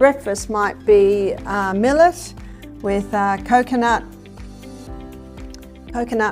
breakfast might be millet with coconut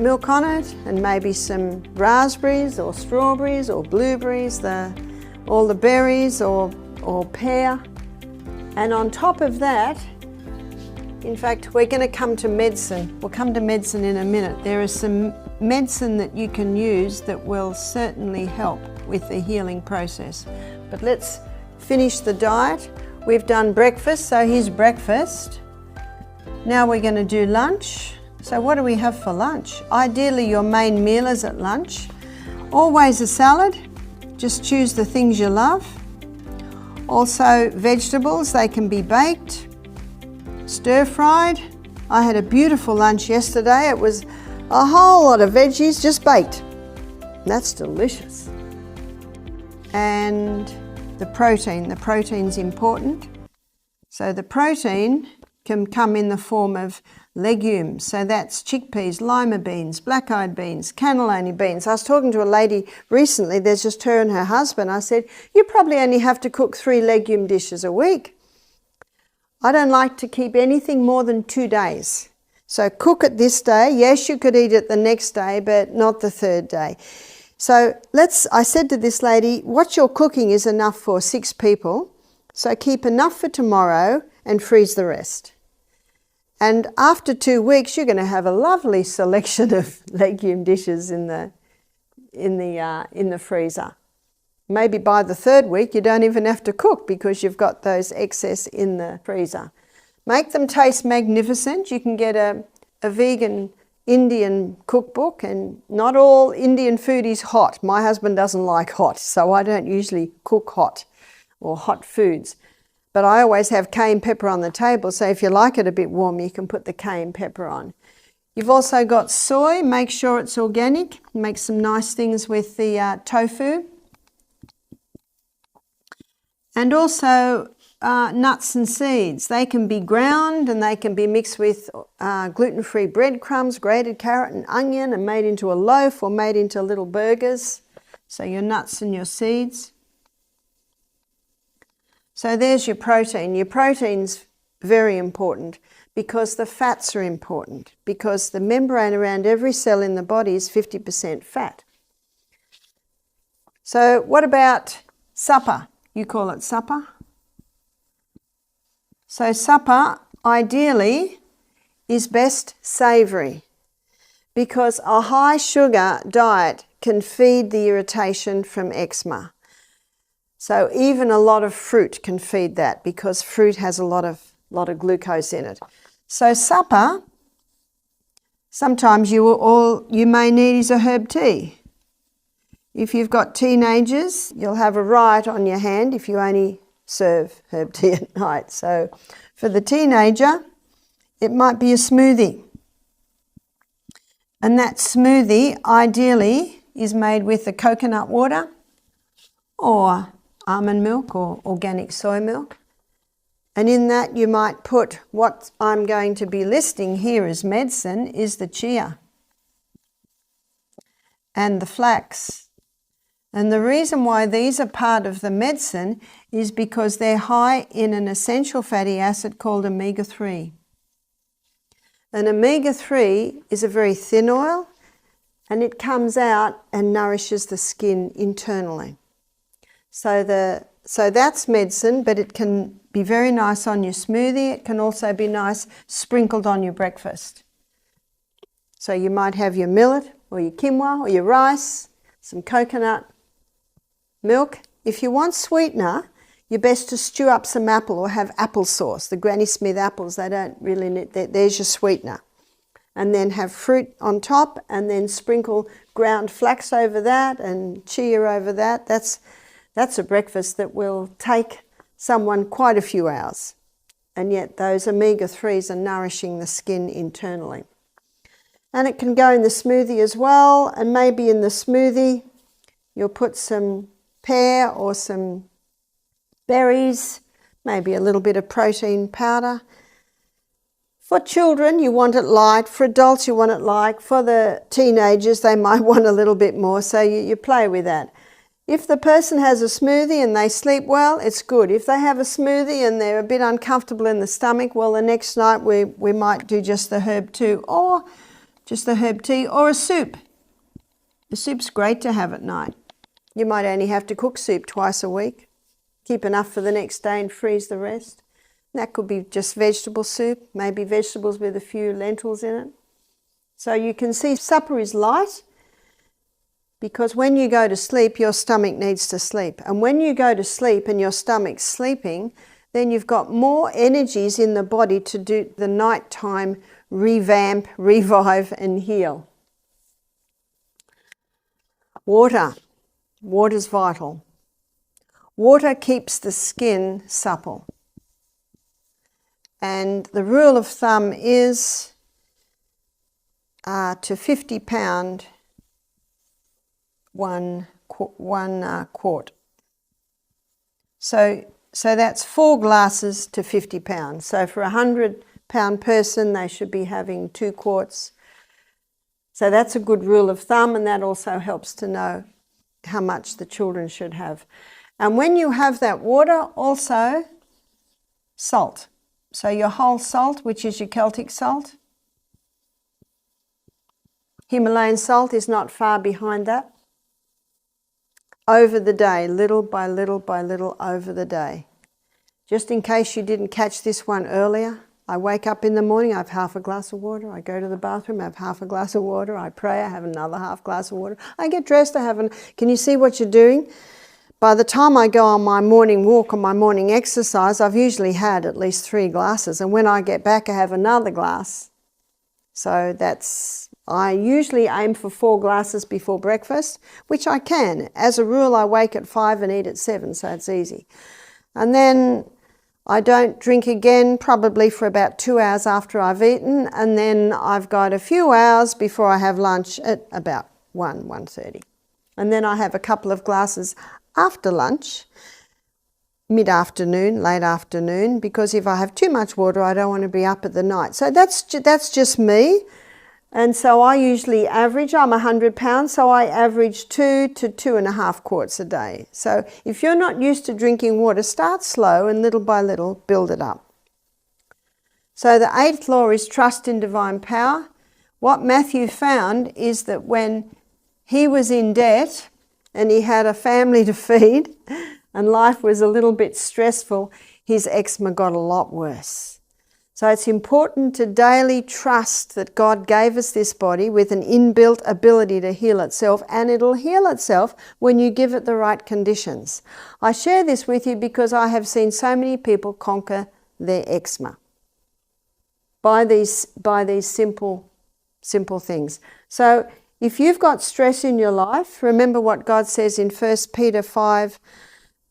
milk on it, and maybe some raspberries or strawberries or blueberries, all the berries or pear. And on top of that, in fact, we're going to come to medicine. We'll come to medicine in a minute. There is some medicine that you can use that will certainly help with the healing process. But let's finish the diet. We've done breakfast, so here's breakfast. Now we're going to do lunch. So what do we have for lunch? Ideally, your main meal is at lunch. Always a salad. Just choose the things you love. Also vegetables, they can be baked, stir-fried. I had a beautiful lunch yesterday. It was a whole lot of veggies just baked. That's delicious. And the protein's important. So the protein can come in the form of legumes. So that's chickpeas, lima beans, black-eyed beans, cannellini beans. I was talking to a lady recently, there's just her and her husband. I said, you probably only have to cook 3 legume dishes a week. I don't like to keep anything more than 2 days. So cook it this day. Yes, you could eat it the next day, but not the 3rd day. So I said to this lady, what you're cooking is enough for 6 people. So keep enough for tomorrow and freeze the rest. And after 2 weeks, you're going to have a lovely selection of legume dishes in the freezer. Maybe by the 3rd week, you don't even have to cook because you've got those excess in the freezer. Make them taste magnificent. You can get a vegan Indian cookbook, and not all Indian food is hot. My husband doesn't like hot, so I don't usually cook hot or hot foods. But I always have cayenne pepper on the table, so if you like it a bit warm, you can put the cayenne pepper on. You've also got soy. Make sure it's organic. Make some nice things with the tofu. And also nuts and seeds. They can be ground and they can be mixed with gluten-free breadcrumbs, grated carrot and onion, and made into a loaf or made into little burgers. So your nuts and your seeds. So there's your protein. Your protein's very important because the fats are important, because the membrane around every cell in the body is 50% fat. So what about supper? You call it supper? So supper, ideally, is best savoury because a high sugar diet can feed the irritation from eczema. So even a lot of fruit can feed that because fruit has a lot of glucose in it. So supper, sometimes you may need is a herb tea. If you've got teenagers, you'll have a riot on your hand if you only serve herb tea at night. So for the teenager, it might be a smoothie. And that smoothie ideally is made with the coconut water or almond milk or organic soy milk. And in that you might put, what I'm going to be listing here as medicine is the chia and the flax. And the reason why these are part of the medicine is because they're high in an essential fatty acid called omega-3. And omega-3 is a very thin oil, and it comes out and nourishes the skin internally. So that's medicine, but it can be very nice on your smoothie. It can also be nice sprinkled on your breakfast. So you might have your millet or your quinoa or your rice, some coconut milk. If you want sweetener, you're best to stew up some apple or have applesauce. The Granny Smith apples, they don't really need, there's your sweetener. And then have fruit on top and then sprinkle ground flax over that and chia over that. That's a breakfast that will take someone quite a few hours. And yet those omega-3s are nourishing the skin internally. And it can go in the smoothie as well. And maybe in the smoothie, you'll put some pear or some berries, maybe a little bit of protein powder. For children, you want it light. For adults, you want it light. For the teenagers, they might want a little bit more. So you play with that. If the person has a smoothie and they sleep well, it's good. If they have a smoothie and they're a bit uncomfortable in the stomach, well, the next night we might do just the herb tea or a soup. The soup's great to have at night. You might only have to cook soup twice a week. Keep enough for the next day and freeze the rest. That could be just vegetable soup, maybe vegetables with a few lentils in it. So you can see supper is light because when you go to sleep, your stomach needs to sleep. And when you go to sleep and your stomach's sleeping, then you've got more energies in the body to do the nighttime revamp, revive and heal. Water. Water's vital. Water keeps the skin supple. And the rule of thumb is to 50 pound, one quart. So that's 4 glasses to 50 pounds. So for a 100-pound person, they should be having 2 quarts. So that's a good rule of thumb, and that also helps to know how much the children should have. And when you have that water, also salt. So your whole salt, which is your Celtic salt, Himalayan salt is not far behind that. Over the day, little by little by little over the day. Just in case you didn't catch this one earlier, I wake up in the morning, I have half a glass of water. I go to the bathroom, I have half a glass of water. I pray, I have another half glass of water. I get dressed, can you see what you're doing? By the time I go on my morning walk or my morning exercise, I've usually had at least 3 glasses. And when I get back, I have another glass. So I usually aim for 4 glasses before breakfast, which I can. As a rule, I wake at 5 and eat at 7, so it's easy. And then I don't drink again probably for about 2 hours after I've eaten, and then I've got a few hours before I have lunch at about 1:30. And then I have a couple of glasses after lunch, mid-afternoon, late afternoon, because if I have too much water, I don't want to be up at the night. So that's just me. And so I usually average, I'm 100 pounds, so I average 2 to 2.5 quarts a day. So if you're not used to drinking water, start slow and little by little build it up. So the 8th law is trust in divine power. What Matthew found is that when he was in debt and he had a family to feed and life was a little bit stressful, his eczema got a lot worse. So it's important to daily trust that God gave us this body with an inbuilt ability to heal itself, and it'll heal itself when you give it the right conditions. I share this with you because I have seen so many people conquer their eczema by these simple things. So if you've got stress in your life, remember what God says in 1 Peter 5,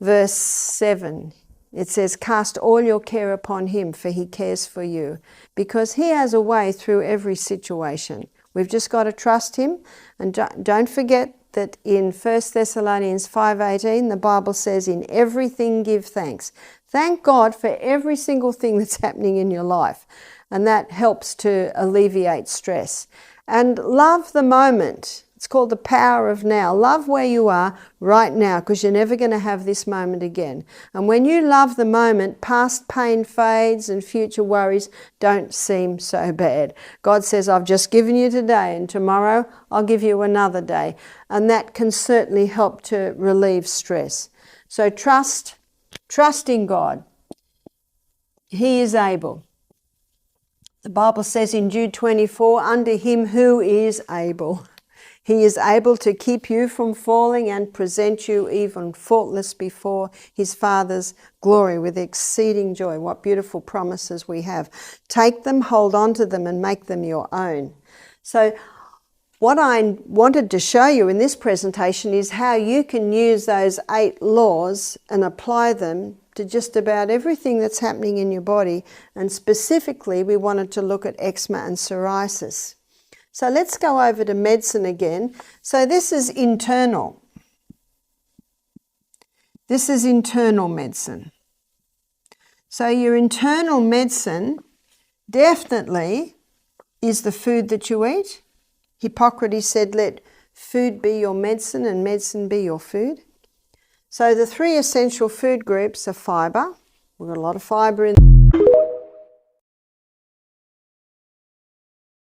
verse 7. It says, cast all your care upon him, for he cares for you, because he has a way through every situation. We've just got to trust him. And don't forget that in 1 Thessalonians 5:18, the Bible says, in everything give thanks. Thank God for every single thing that's happening in your life. And that helps to alleviate stress. And love the moment. It's called the power of now. Love where you are right now, because you're never going to have this moment again. And when you love the moment, past pain fades and future worries don't seem so bad. God says, I've just given you today, and tomorrow I'll give you another day. And that can certainly help to relieve stress. So trust in God. He is able. The Bible says in Jude 24, unto him who is able. He is able to keep you from falling and present you even faultless before his Father's glory with exceeding joy. What beautiful promises we have. Take them, hold on to them, and make them your own. So what I wanted to show you in this presentation is how you can use those 8 laws and apply them to just about everything that's happening in your body. And specifically, we wanted to look at eczema and psoriasis. So let's go over to medicine again. So this is internal. This is internal medicine. So your internal medicine definitely is the food that you eat. Hippocrates said, let food be your medicine and medicine be your food. So the three essential food groups are fibre. We've got a lot of fibre in